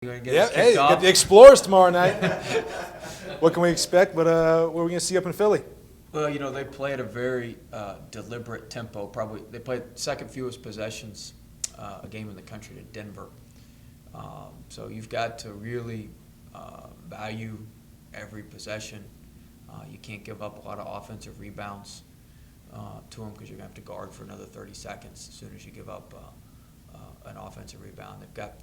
You're gonna get Yeah, us hey, kicked got off? the Explorers tomorrow night. What can we expect? What are we going to see up in Philly? Well, they play at a very deliberate tempo. Probably they played second fewest possessions a game in the country to Denver. So you've got to really value every possession. You can't give up a lot of offensive rebounds to them because you're going to have to guard for another 30 seconds as soon as you give up an offensive rebound. They've got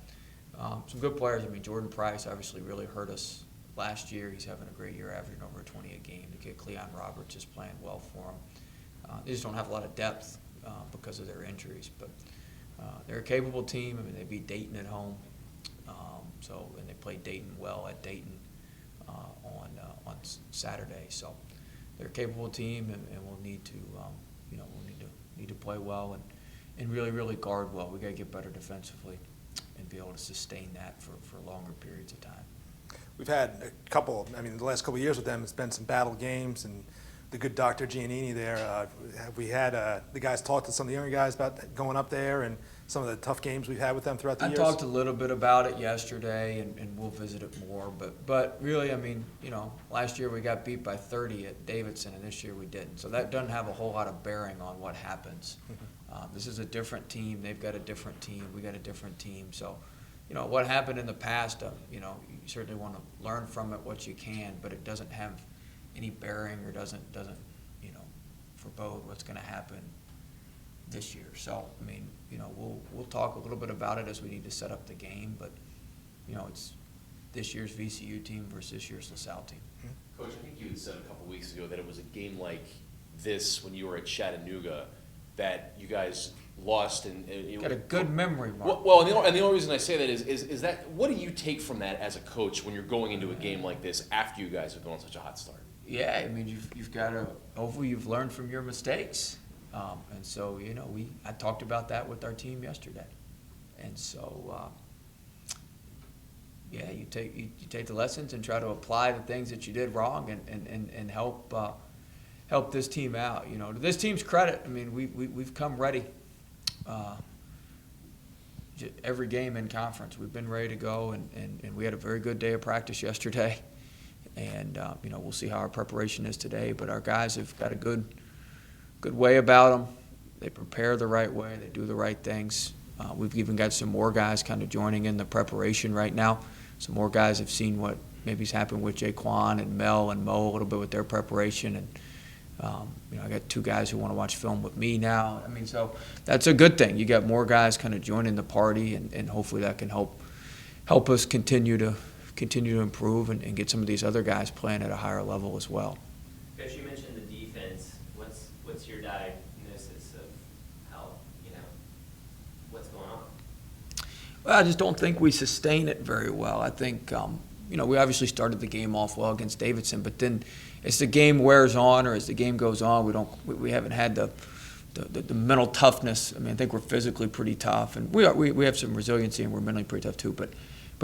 some good players. I mean, Jordan Price obviously really hurt us last year. He's having a great year, averaging over 20 a game. The kid Cleon Roberts is playing well for him. They just don't have a lot of depth because of their injuries. But they're a capable team. I mean, they beat Dayton at home. And they played Dayton well at Dayton on Saturday. So they're a capable team, and we'll need to need to play well and really guard well. We got to get better defensively and be able to sustain that for longer periods of time. We've had a couple, the last couple of years with them, it's been some battle games, and the good Dr. Giannini there. Have we had the guys talk to some of the younger guys about going up there and some of the tough games we've had with them throughout the years? I talked a little bit about it yesterday, and we'll visit it more. But really, last year we got beat by 30 at Davidson, and this year we didn't. So that doesn't have a whole lot of bearing on what happens. This is a different team. They've got a different team. We got a different team. So, what happened in the past, you certainly want to learn from it what you can, but it doesn't have any bearing or doesn't forebode what's going to happen this year. So, we'll talk a little bit about it as we need to set up the game, but, it's this year's VCU team versus this year's LaSalle team. Coach, I think you had said a couple weeks ago that it was a game like this when you were at Chattanooga that you guys lost. And got a good memory, Mark. Well, and the only reason I say that is that what do you take from that as a coach when you're going into a game like this after you guys have gone on such a hot start? Yeah, you've got to, hopefully you've learned from your mistakes. And so, I talked about that with our team yesterday. And so, you take the lessons and try to apply the things that you did wrong and help this team out. To this team's credit, we've come ready. Every game in conference, we've been ready to go, and we had a very good day of practice yesterday. And we'll see how our preparation is today. But our guys have got a good way about them. They prepare the right way. They do the right things. We've even got some more guys kind of joining in the preparation right now. Some more guys have seen what maybe's happened with Jaquan and Mel and Mo a little bit with their preparation. And I got two guys who want to watch film with me now. So that's a good thing. You got more guys kind of joining the party, and hopefully that can help us continue to improve and get some of these other guys playing at a higher level as well. Coach, you mentioned the defense. What's your diagnosis of how, what's going on? Well, I just don't think we sustain it very well. I think, we obviously started the game off well against Davidson, but then as the game wears on or as the game goes on, we haven't had the mental toughness. I think we're physically pretty tough, and we have some resiliency, and we're mentally pretty tough too. But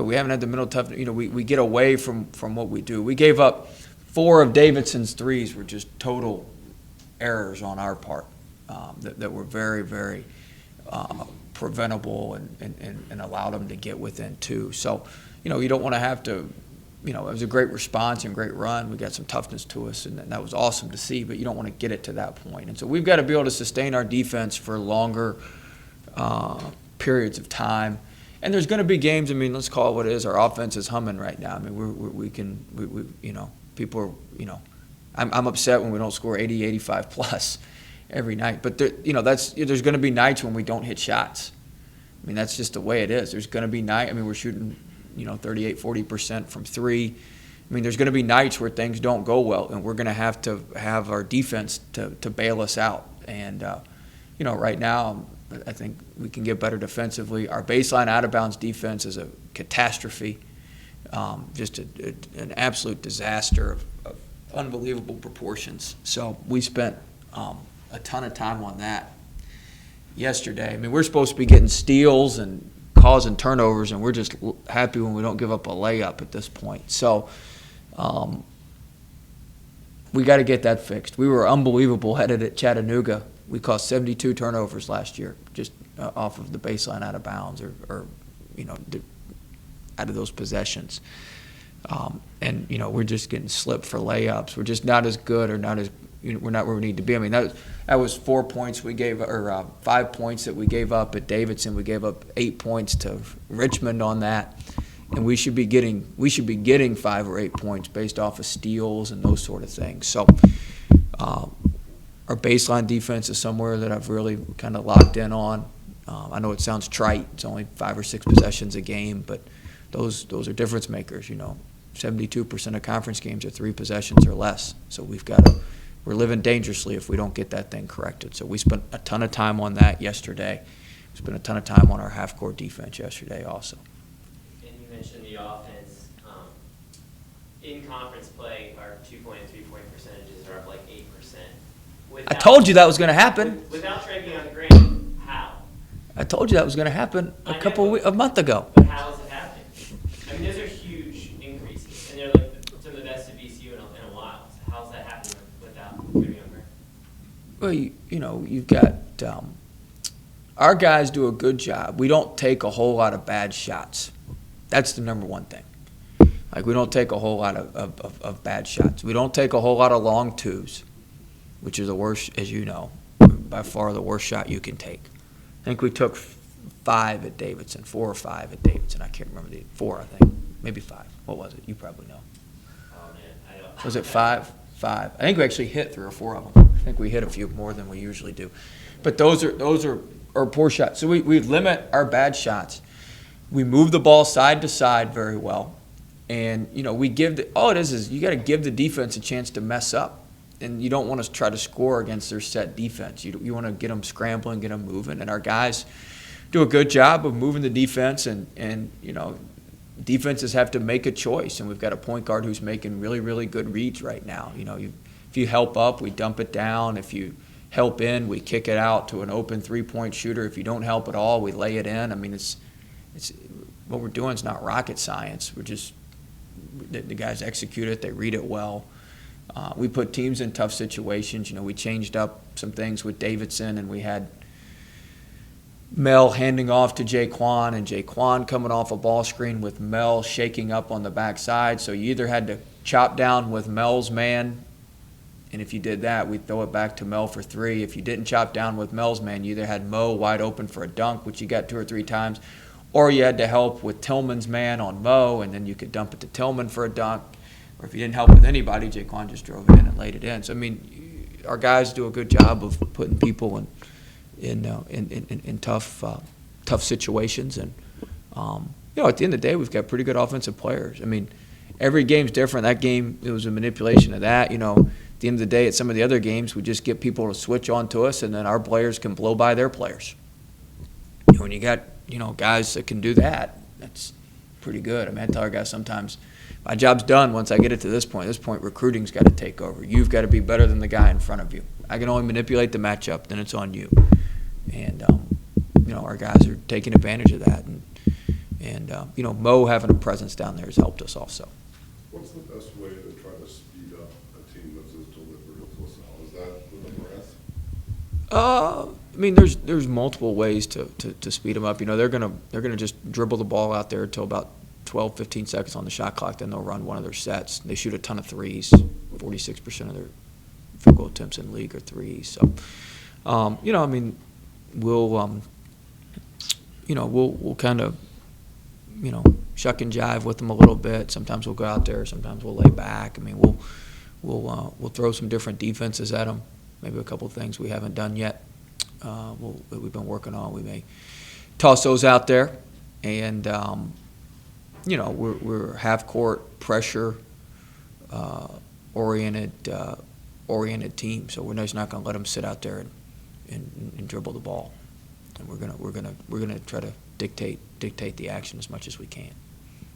we haven't had the mental toughness. We get away from what we do. We gave up 4 of Davidson's threes were just total errors on our part that were very, very preventable and allowed them to get within 2. So, you don't want to have to. It was a great response and great run. We got some toughness to us, and that was awesome to see. But you don't want to get it to that point. And so we've got to be able to sustain our defense for longer periods of time. And there's going to be games. Let's call it what it is. Our offense is humming right now. People are. I'm upset when we don't score 80, 85 plus every night. But there's going to be nights when we don't hit shots. That's just the way it is. There's going to be we're shooting 38, 40% from 3. There's going to be nights where things don't go well, and we're going to have our defense to bail us out. And right now, I think we can get better defensively. Our baseline out-of-bounds defense is a catastrophe, just an absolute disaster of unbelievable proportions. So we spent a ton of time on that yesterday. We're supposed to be getting steals and causing turnovers, and we're just happy when we don't give up a layup at this point. So we got to get that fixed. We were unbelievable headed at Chattanooga. We caused 72 turnovers last year, just off of the baseline out of bounds or out of those possessions. And we're just getting slipped for layups. We're just not as good, or not as we're not where we need to be. I mean, that was 4 points we gave, or 5 points that we gave up at Davidson. We gave up 8 points to Richmond on that, and we should be getting 5 or 8 points based off of steals and those sort of things. So our baseline defense is somewhere that I've really kind of locked in on. I know it sounds trite. It's only 5 or 6 possessions a game, but those are difference makers. 72% of conference games are 3 possessions or less. So we're living dangerously if we don't get that thing corrected. So we spent a ton of time on that yesterday. We spent a ton of time on our half-court defense yesterday also. And you mentioned the offense. In conference play, our 2-point and 3-point percentages are up like 8%. I told you that was going to happen. Without Trey being on the ground, how? I told you that was going to happen a month ago. But how is it happening? I mean, those are huge increases, and they're like some of the best of VCU in a while. So how's that happening without Trey being on the ground? Well, you've got our guys do a good job. We don't take a whole lot of bad shots. That's the number one thing. Like, we don't take a whole lot of bad shots. We don't take a whole lot of long twos, which is the worst, as you know, by far the worst shot you can take. I think we took 5 at Davidson, 4 or 5 at Davidson. I can't remember 4, I think. Maybe 5. What was it? You probably know. Oh, man, I don't. Was it 5? 5. I think we actually hit 3 or 4 of them. I think we hit a few more than we usually do. But those are poor shots. So we limit our bad shots. We move the ball side to side very well. And, we give all it is you got to give the defense a chance to mess up. And you don't want to try to score against their set defense. You want to get them scrambling, get them moving. And our guys do a good job of moving the defense. And defenses have to make a choice. And we've got a point guard who's making really, really good reads right now. If you help up, we dump it down. If you help in, we kick it out to an open 3-point shooter. If you don't help at all, we lay it in. I mean, it's what we're doing is not rocket science. We're just the guys execute it. They read it well. We put teams in tough situations. We changed up some things with Davidson, and we had Mel handing off to Jaquan, and Jaquan coming off a ball screen with Mel shaking up on the backside. So you either had to chop down with Mel's man, and if you did that, we'd throw it back to Mel for 3. If you didn't chop down with Mel's man, you either had Mo wide open for a dunk, which you got 2 or 3 times, or you had to help with Tillman's man on Mo, and then you could dump it to Tillman for a dunk. Or if you didn't help with anybody, Jaquan just drove it in and laid it in. So, I mean, our guys do a good job of putting people in tough situations. And, at the end of the day, we've got pretty good offensive players. I mean, every game's different. That game, it was a manipulation of that. At the end of the day, at some of the other games, we just get people to switch on to us, and then our players can blow by their players. When you got, guys that can do that, that's pretty good. I mean, I tell our guys sometimes, my job's done once I get it to this point. At this point, recruiting's got to take over. You've got to be better than the guy in front of you. I can only manipulate the matchup, then it's on you. And, our guys are taking advantage of that. And Mo having a presence down there has helped us also. What's the best way to try to speed up a team that's as deliberate as LaSalle? Is that with a breath? I mean, there's multiple ways to speed them up. They're gonna just dribble the ball out there until about 12, 15 seconds on the shot clock, then they'll run one of their sets. They shoot a ton of threes. 46% of their field goal attempts in the league are threes. So, I mean, we'll kind of, shuck and jive with them a little bit. Sometimes we'll go out there. Sometimes we'll lay back. I mean, we'll throw some different defenses at them. Maybe a couple of things we haven't done yet. That we've been working on. We may toss those out there, and we're half court pressure oriented team. So we're just not going to let them sit out there and dribble the ball. And we're gonna try to dictate the action as much as we can.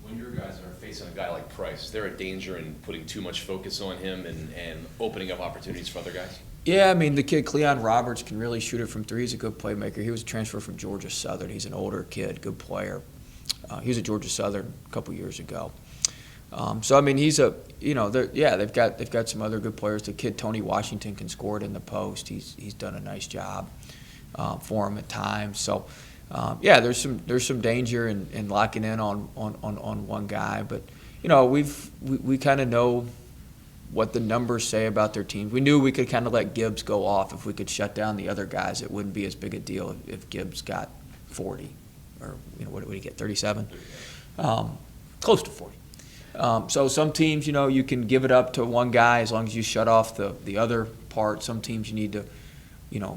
When your guys are facing a guy like Price, is there a danger in putting too much focus on him and opening up opportunities for other guys? Yeah, I mean, the kid Cleon Roberts can really shoot it from 3. He's a good playmaker. He was a transfer from Georgia Southern. He's an older kid, good player. He was at Georgia Southern a couple years ago. So I mean, he's they've got some other good players. The kid Tony Washington can score it in the post. He's done a nice job for him at times. So yeah, there's some danger in locking in on one guy, but we kind of know what the numbers say about their teams. We knew we could kind of let Gibbs go off if we could shut down the other guys. It wouldn't be as big a deal if Gibbs got 40, or what did he get, 37? Close to 40. So some teams, you can give it up to one guy as long as you shut off the other part. Some teams you need to,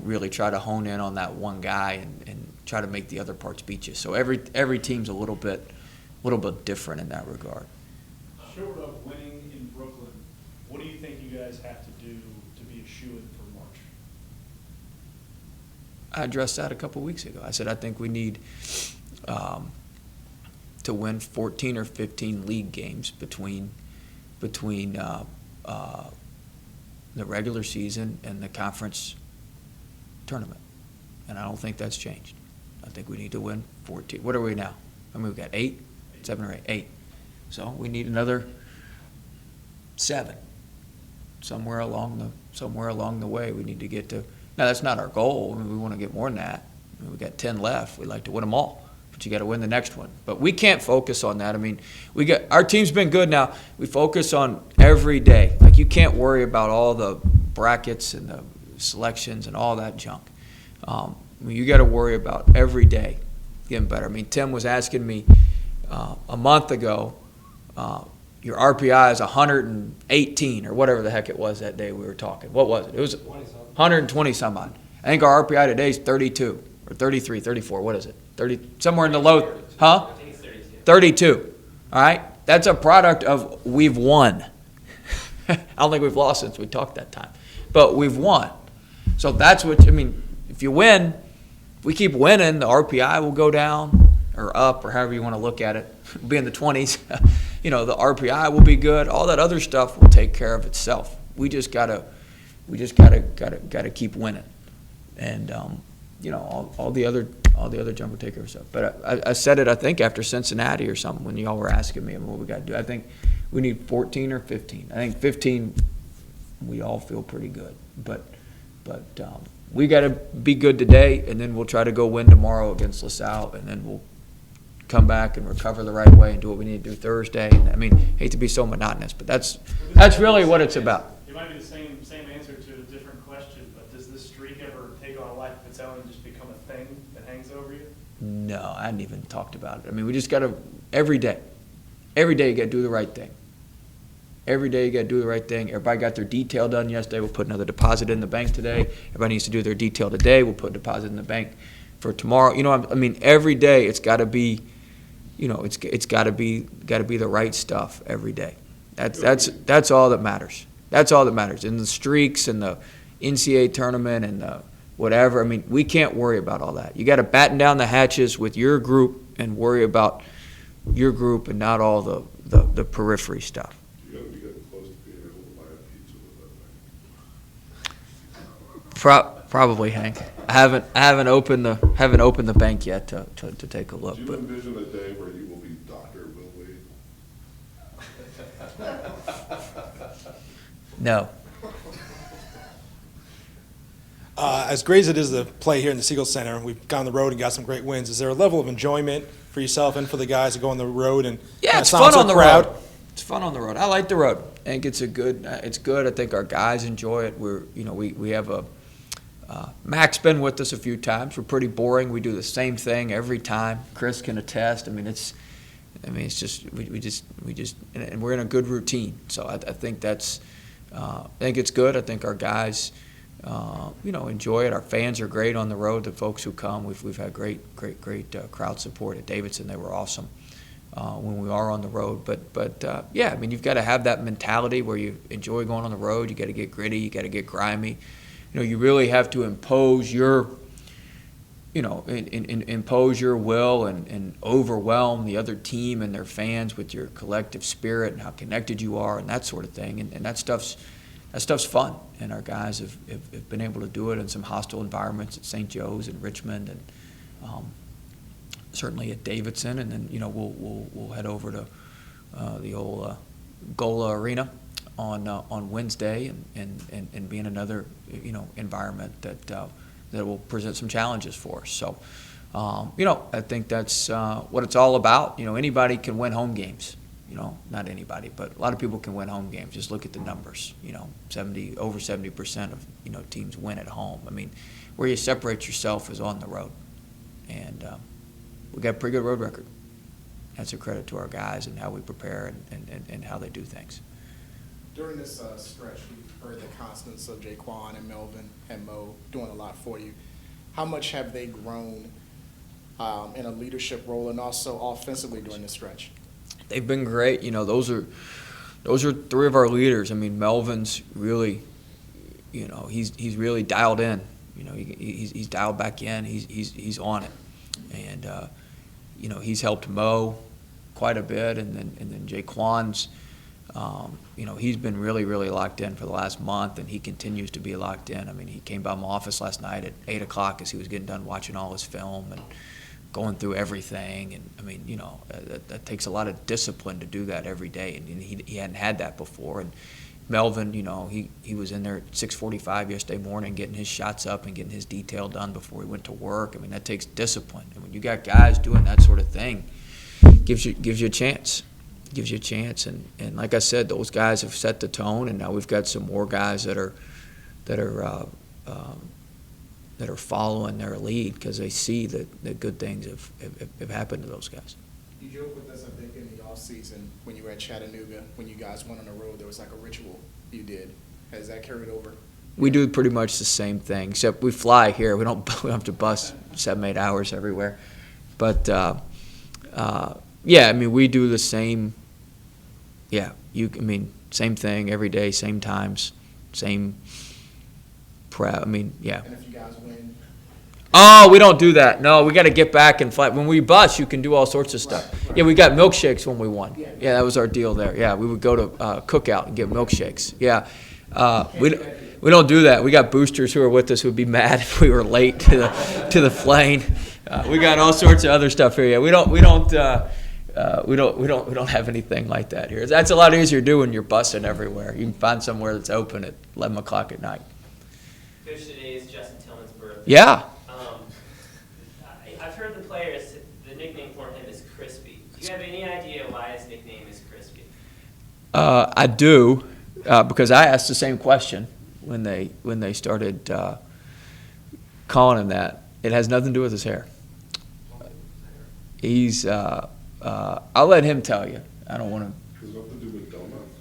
really try to hone in on that one guy and try to make the other parts beat you. So every team's a little bit different in that regard. Short of winning in Brooklyn, what do you think you guys have to do to be a shoo-in for March? I addressed that a couple weeks ago. I said I think we need to win 14 or 15 league games between the regular season and the conference tournament, and I don't think that's changed. I think we need to win 14. What are we now? I mean, we've got 8, 7 or 8. So we need another 7 somewhere along the way. We need to get to. Now that's not our goal. I mean, we want to get more than that. I mean, we got 10 left. We'd like to win them all, but you got to win the next one. But we can't focus on that. I mean, our team's been good now. We focus on every day. Like, you can't worry about all the brackets and the selections and all that junk. I mean, you got to worry about every day getting better. I mean, Tim was asking me a month ago, your RPI is 118 or whatever the heck it was that day we were talking. What was it? It was 120 some odd. I think our RPI today is 32 or 33, 34. What is it? 30, somewhere in the low, huh? I think it's 32. 32. All right? That's a product of we've won. I don't think we've lost since we talked that time. But we've won. So that's what, I mean, if you win, if we keep winning, the RPI will go down or up, or however you want to look at it. It'll be in the 20s. The RPI will be good. All that other stuff will take care of itself. We just gotta keep winning. And all the other junk will take care of itself. But I said it, I think, after Cincinnati or something, when y'all were asking me what we got to do. I think we need 14 or 15. I think 15, we all feel pretty good. But we got to be good today, and then we'll try to go win tomorrow against LaSalle, and then we'll come back and recover the right way and do what we need to do Thursday. And I mean, hate to be so monotonous, but that's really what it's about. It might be the same answer to a different question, but does this streak ever take on a life of its own and just become a thing that hangs over you? No, I hadn't even talked about it. I mean, we just got to, every day you got to do the right thing. Every day you got to do the right thing. Everybody got their detail done yesterday. We'll put another deposit in the bank today. Everybody needs to do their detail today. We'll put a deposit in the bank for tomorrow. I mean, every day it's got to be, it's got to be the right stuff every day. That's all that matters. That's all that matters. In the streaks and the NCAA tournament and the whatever, I mean, we can't worry about all that. You got to batten down the hatches with your group and worry about your group and not all the periphery stuff. You gotta be getting close to being able to buy a pizza with that thing. Probably, Hank. I haven't opened the bank yet to take a look. Do you But envision a day where you will be Dr. Will Wade? no. As great as it is to play here in the Siegel Center, we've gone on the road and got some great wins. Is there a level of enjoyment for yourself and for the guys to go on the road and Yeah, it's silence fun on the crowd? road. It's fun on the road. I like the road. I think it's good. I think our guys enjoy it. We have a Mac's been with us a few times. We're pretty boring. We do the same thing every time. Chris can attest. It's just we just and we're in a good routine. So I think that's I think it's good. I think our guys enjoy it. Our fans are great on the road. The folks who come, we've had great crowd support at Davidson. They were awesome when we are on the road. But yeah, I mean, you've got to have that mentality where you enjoy going on the road. You got to get gritty. You got to get grimy. You really have to impose your impose your will and overwhelm the other team and their fans with your collective spirit and how connected you are and that sort of thing. And that stuff's fun. And our guys have been able to do it in some hostile environments at St. Joe's and Richmond and certainly at Davidson. And then we'll head over to the old Gola Arena on Wednesday and be in another environment that will present some challenges for us. So I think that's what it's all about. Anybody can win home games. Not anybody, but a lot of people can win home games. Just look at the numbers. Over 70% of teams win at home. I mean, where you separate yourself is on the road, and we got a pretty good road record. That's a credit to our guys and how we prepare and how they do things. During this stretch, we've heard the constants of Jaquan and Melvin and Mo doing a lot for you. How much have they grown in a leadership role and also offensively during this stretch? They've been great. Those are three of our leaders. I mean, Melvin's really, he's really dialed in. He's dialed back in. He's on it, and he's helped Mo quite a bit, and then Jaquan's. He's been really, really locked in for the last month, and he continues to be locked in. I mean, he came by my office last night at 8 o'clock as he was getting done watching all his film and going through everything. And, I mean, that takes a lot of discipline to do that every day, and he hadn't had that before. And Melvin, he was in there at 6:45 yesterday morning getting his shots up and getting his detail done before he went to work. I mean, that takes discipline. And when you got guys doing that sort of thing, gives you a chance. Gives you a chance, and like I said, those guys have set the tone, and now we've got some more guys that are following their lead because they see that good things have happened to those guys. You joked with us, I think, in the off season when you were at Chattanooga, when you guys went on the road, there was like a ritual you did. Has that carried over? We do pretty much the same thing, except we fly here. We don't have to bus 7-8 hours everywhere, but yeah, I mean, we do the same. Yeah, same thing every day, same times, same prep. I mean, yeah. And if you guys win? Oh, we don't do that. No, we got to get back and fly. When we bus, you can do all sorts of stuff. Right. Yeah, we got milkshakes when we won. Yeah, that was our deal there. Yeah, we would go to Cookout and get milkshakes. Yeah, we don't do that. We got boosters who are with us who would be mad if we were late to the plane. We got all sorts of other stuff here. Yeah, we don't have anything like that here. That's a lot easier to do when you're busing everywhere. You can find somewhere that's open at 11 o'clock at night. Coach, today is Justin Tillman's birthday. Yeah. I've heard the players, the nickname for him is Crispy. Do you have any idea why his nickname is Crispy? I do, because I asked the same question when they started calling him that. It has nothing to do with his hair. He's I'll let him tell you. I don't want to. Has nothing to do with donuts?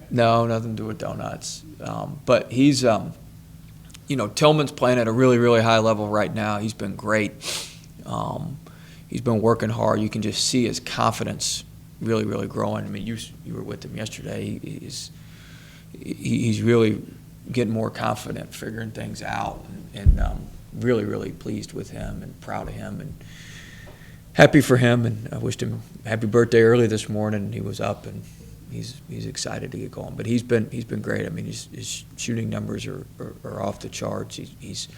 No, nothing to do with donuts. But he's, Tillman's playing at a really, really high level right now. He's been great. He's been working hard. You can just see his confidence really, really growing. I mean, you were with him yesterday. He's really getting more confident, figuring things out, and really, really pleased with him and proud of him and happy for him. And I wished him happy birthday early this morning. He was up and he's excited to get going. But he's been great. I mean, his shooting numbers are off the charts. He's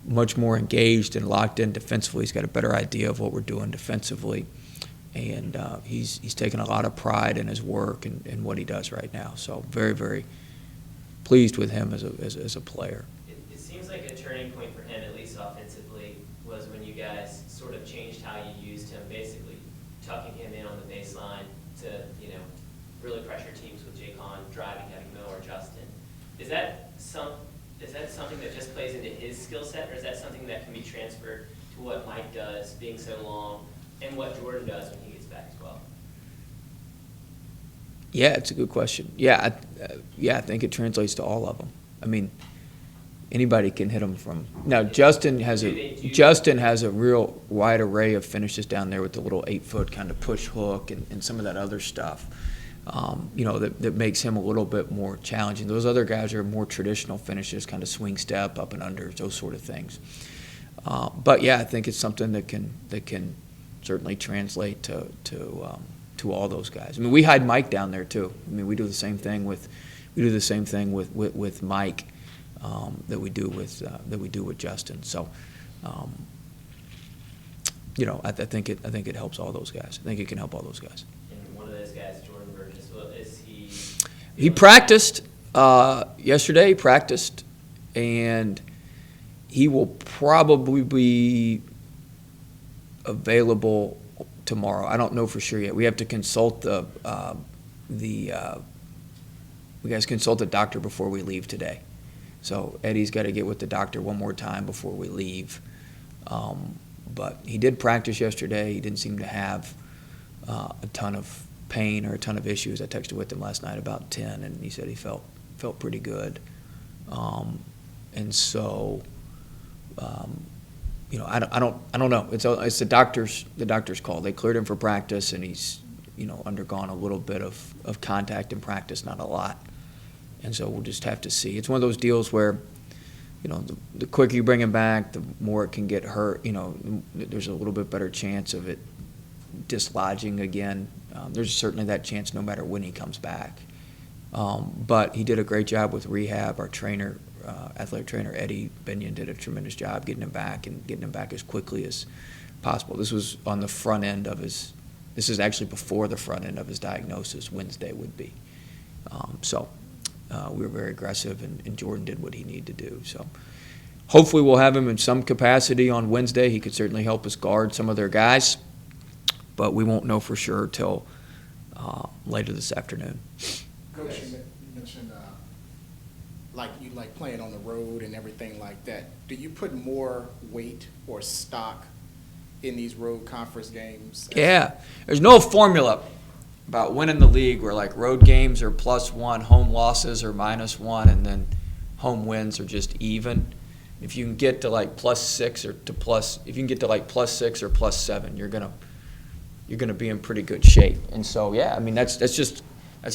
much more engaged and locked in defensively. He's got a better idea of what we're doing defensively, and he's taken a lot of pride in his work and what he does right now. So very, very pleased with him as a player. It seems like a turning point for him, at least offensively, was when you guys sort of changed how you used him, basically tucking him in on the baseline to, really pressure teams with Jaquan driving, having Mo or Justin. Is that something that just plays into his skill set, or is that something that can be transferred to what Mike does, being so long, and what Jordan does when he gets back as well? Yeah, it's a good question. Yeah, I think it translates to all of them. I mean, anybody can hit them from. Now, Justin has a real wide array of finishes down there with the little 8-foot kind of push hook and some of that other stuff. That makes him a little bit more challenging. Those other guys are more traditional finishes, kind of swing step, up and under, those sort of things. But yeah, I think it's something that can certainly translate to all those guys. I mean, we hide Mike down there too. I mean, we do the same thing with Mike that we do with Justin. So, I think it helps all those guys. I think it can help all those guys. And one of those guys, Jordan Burgess, is he? He practiced yesterday. He practiced, and he will probably be available tomorrow. I don't know for sure yet. We have to consult we guys consult the doctor before we leave today. So Eddie's got to get with the doctor one more time before we leave. But he did practice yesterday. He didn't seem to have a ton of pain or a ton of issues. I texted with him last night about 10, and he said he felt pretty good. And so, you know, I don't know. It's the doctor's call. They cleared him for practice, and he's, you know, undergone a little bit of contact in practice, not a lot. And so we'll just have to see. It's one of those deals where, you know, the quicker you bring him back, the more it can get hurt. You know, there's a little bit better chance of it dislodging again. There's certainly that chance no matter when he comes back. But he did a great job with rehab. Our trainer, athletic trainer Eddie Binion, did a tremendous job getting him back and getting him back as quickly as possible. This was on the front end of his. This is actually before the front end of his diagnosis. Wednesday would be. We were very aggressive, and Jordan did what he needed to do. So hopefully we'll have him in some capacity on Wednesday. He could certainly help us guard some of their guys, but we won't know for sure till later this afternoon. Coach, you mentioned like you like playing on the road and everything like that. Do you put more weight or stock in these road conference games? Yeah, there's no formula about winning the league where like road games are +1, home losses are -1, and then home wins are just even. If you can get to like +6 or if you can get to like +6 or +7, you're gonna be in pretty good shape. And so yeah, I mean that's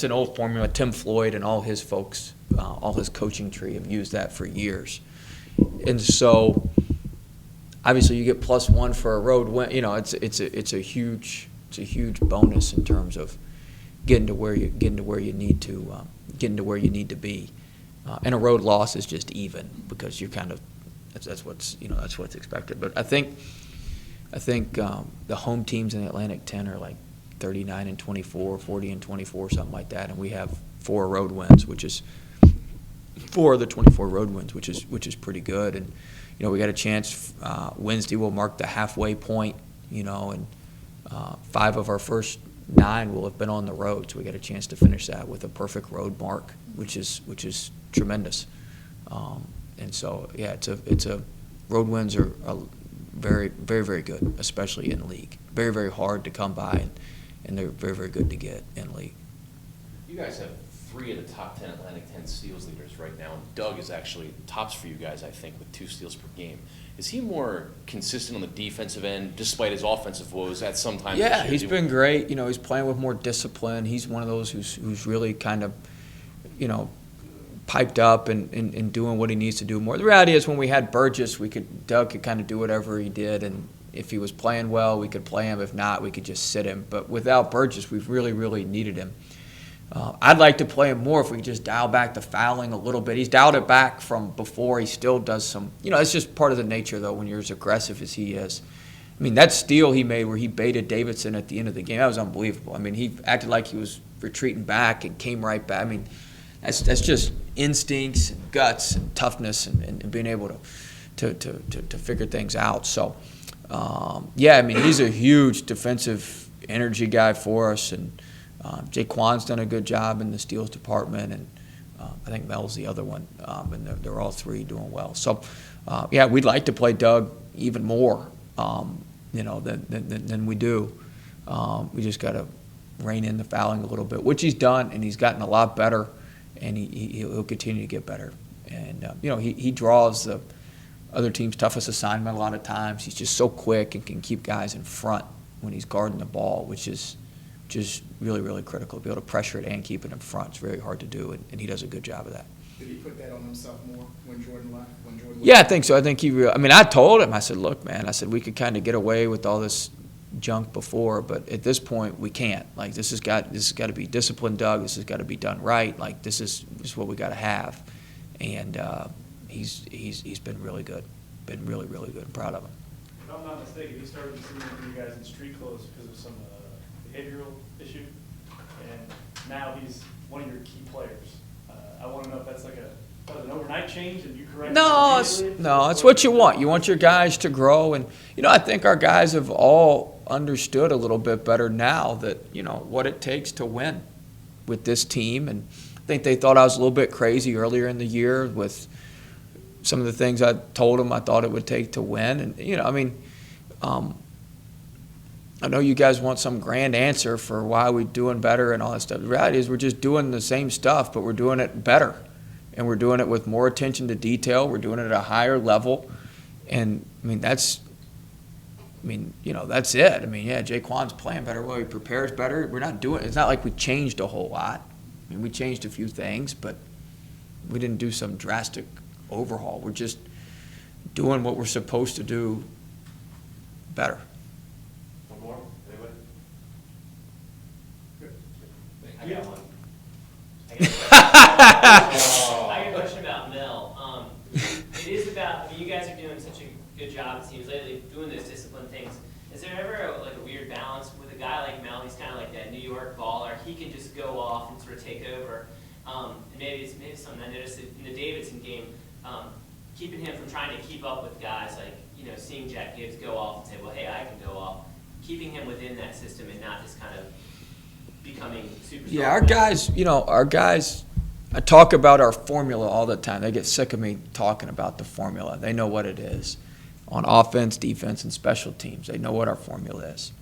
an old formula. Tim Floyd and all his folks, all his coaching tree have used that for years. And so obviously you get +1 for a road win. You know, it's a huge bonus in terms of getting to where you need to be. And a road loss is just even because you're kind of that's what's expected. But I think the home teams in the Atlantic 10 are like 39-24, 40-24, something like that, and we have 4 road wins, which is 4 of the 24 road wins, which is pretty good. And you know, we got a chance. Wednesday will mark the halfway point. You know, and 5 of our first 9 will have been on the road, so we got a chance to finish that with a perfect road mark, which is tremendous. And so yeah, it's a road wins are very, very, very good, especially in league. Very, very hard to come by, and they're very, very good to get in league. You guys have 3 of the top 10 Atlantic 10 steals leaders right now, and Doug is actually tops for you guys, I think, with 2 steals per game. Is he more consistent on the defensive end, despite his offensive woes at some times? Yeah, he's been great. You know, he's playing with more discipline. He's one of those who's really kind of, you know, piped up and doing what he needs to do more. The reality is when we had Burgess, Doug could kind of do whatever he did, and if he was playing well, we could play him. If not, we could just sit him. But without Burgess, we've really, really needed him. I'd like to play him more if we could just dial back the fouling a little bit. He's dialed it back from before. He still does some, you know, it's just part of the nature, though, when you're as aggressive as he is. I mean, that steal he made where he baited Davidson at the end of the game, that was unbelievable. I mean, he acted like he was retreating back and came right back. I mean, that's just instincts and guts and toughness and being able to figure things out. So, yeah, I mean, he's a huge defensive energy guy for us, and Jaquan's done a good job in the steals department, and I think Mel's the other one, and they're all 3 doing well. So, yeah, we'd like to play Doug even more, you know, than we do. We just got to rein in the fouling a little bit, which he's done, and he's gotten a lot better, and he'll continue to get better. And you know, he draws the other team's toughest assignment a lot of times. He's just so quick and can keep guys in front when he's guarding the ball, which is really, really critical. To be able to pressure it and keep it in front, it's very hard to do, and he does a good job of that. Did he put that on himself more when Jordan left? Yeah, I think so. I think I mean, I told him, I said, look, man, I said, we could kind of get away with all this junk before, but at this point, we can't. Like, this has got to be disciplined, Doug. This has got to be done right. Like, this is what we got to have. And he's been really good. Been really, really good. I'm proud of him. If I'm not mistaken, he started the season with you guys in street clothes because of some behavioral issue, and now he's one of your key players. I want to know if that's like a But an overnight change and you correct it No, immediately? it's what you want. You want your guys to grow, and I think our guys have all understood a little bit better now that what it takes to win with this team. And I think they thought I was a little bit crazy earlier in the year with some of the things I told them I thought it would take to win. And I know you guys want some grand answer for why we're doing better and all that stuff. The reality is we're just doing the same stuff, but we're doing it better. And we're doing it with more attention to detail. We're doing it at a higher level. And, that's it. Jaquan's playing better. Well, he prepares better. It's not like we changed a whole lot. We changed a few things, but we didn't do some drastic overhaul. We're just doing what we're supposed to do better. One more, anybody? I got one. I got a question about Mel. It is about, you guys are doing such a good job, it seems lately, doing those discipline things. Is there ever a weird balance with a guy like Mel? He's kind of like that New York baller. He can just go off and sort of take over. And maybe something I noticed in the Davidson game, keeping him from trying to keep up with guys like, seeing Jack Gibbs go off and say, well, hey, I can go off. Keeping him within that system and not just kind of becoming superstar. Yeah, our guys, I talk about our formula all the time. They get sick of me talking about the formula. They know what it is on offense, defense, and special teams. They know what our formula is.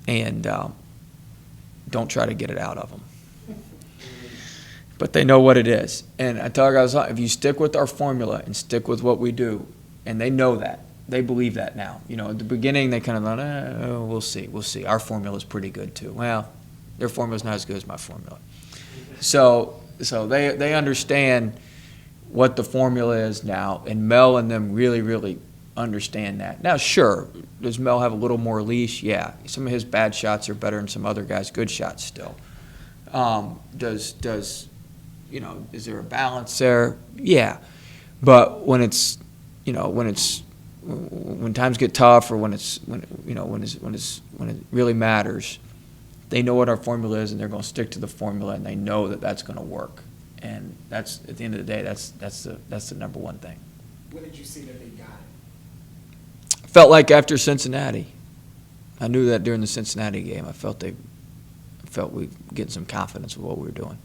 And don't try to get it out of them. But they know what it is. And I tell guys, if you stick with our formula and stick with what we do, and they know that, they believe that now. At the beginning, they kind of thought, we'll see. Our formula's pretty good too. Well, their formula's not as good as my formula. So they understand what the formula is now, and Mel and them really, really understand that. Now, sure, does Mel have a little more leash? Yeah. Some of his bad shots are better than some other guys' good shots still. Is there a balance there? Yeah. But when times get tough or when it really matters, they know what our formula is and they're going to stick to the formula, and they know that that's going to work. And that's, at the end of the day, that's the number one thing. When did you see that they got it? Felt like after Cincinnati. I knew that during the Cincinnati game. I felt we getting some confidence with what we were doing.